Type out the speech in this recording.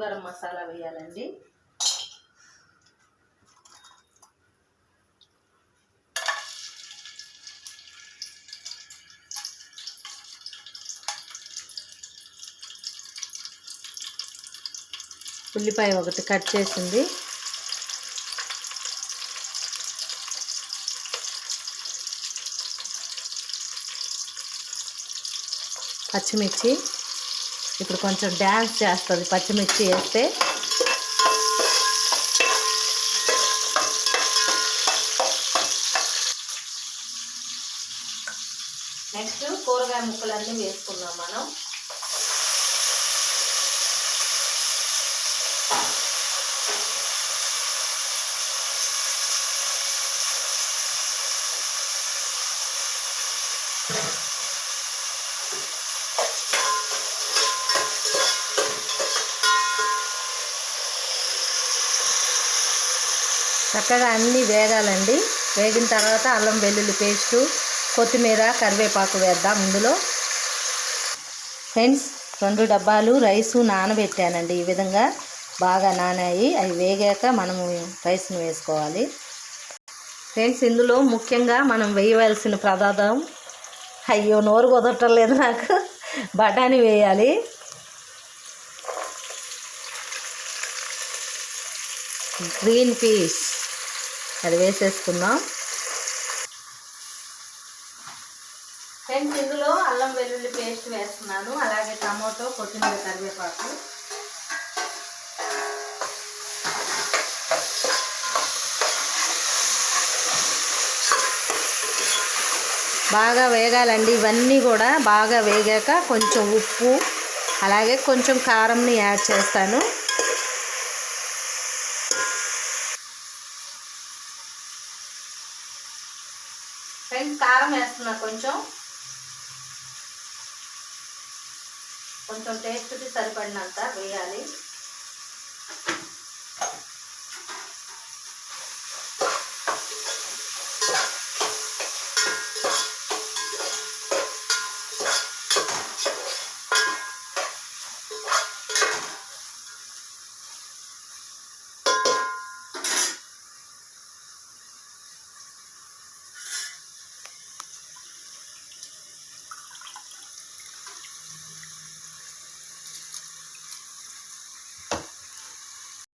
గరం మసాలా వేయాలండి. ఉల్లిపాయ ఒకటి కట్ చేసింది, పచ్చిమిర్చి. ఇప్పుడు కొంచెం డ్యాన్స్ చేస్తుంది పచ్చిమిర్చి వేస్తే. నెక్స్ట్ కూరగాయ ముక్కలన్నీ వేసుకుందాం మనం. చక్కగా అన్నీ వేగాలండి. వేగిన తర్వాత అల్లం వెల్లుల్లి పేస్టు, కొత్తిమీర, కరివేపాకు వేద్దాం ఇందులో. ఫ్రెండ్స్ 2 డబ్బాలు రైసు నానబెట్టానండి. ఈ విధంగా బాగా నానాయి. అవి వేగాక మనము రైస్ని వేసుకోవాలి. ఫ్రెండ్స్ ఇందులో ముఖ్యంగా మనం వేయవలసిన పదార్థం, అయ్యో నోరు కుదరట్లేదు నాకు, బఠానీ వేయాలి. గ్రీన్ పీస్ అది వేసేసుకుందాం. ఫ్రెండ్స్ ఇందులో అల్లం వెల్లుల్లి పేస్ట్ వేస్తున్నాను, అలాగే టమాటో, కొత్తిమీర, కరివేపాకు. బాగా వేగాలండి. ఇవన్నీ కూడా బాగా వేగాక కొంచెం ఉప్పు, అలాగే కొంచెం కారంని యాడ్ చేస్తాను. ఫ్రెండ్స్ కారం వేస్తున్నా, కొంచెం టేస్ట్కి సరిపడినంత వేయాలి.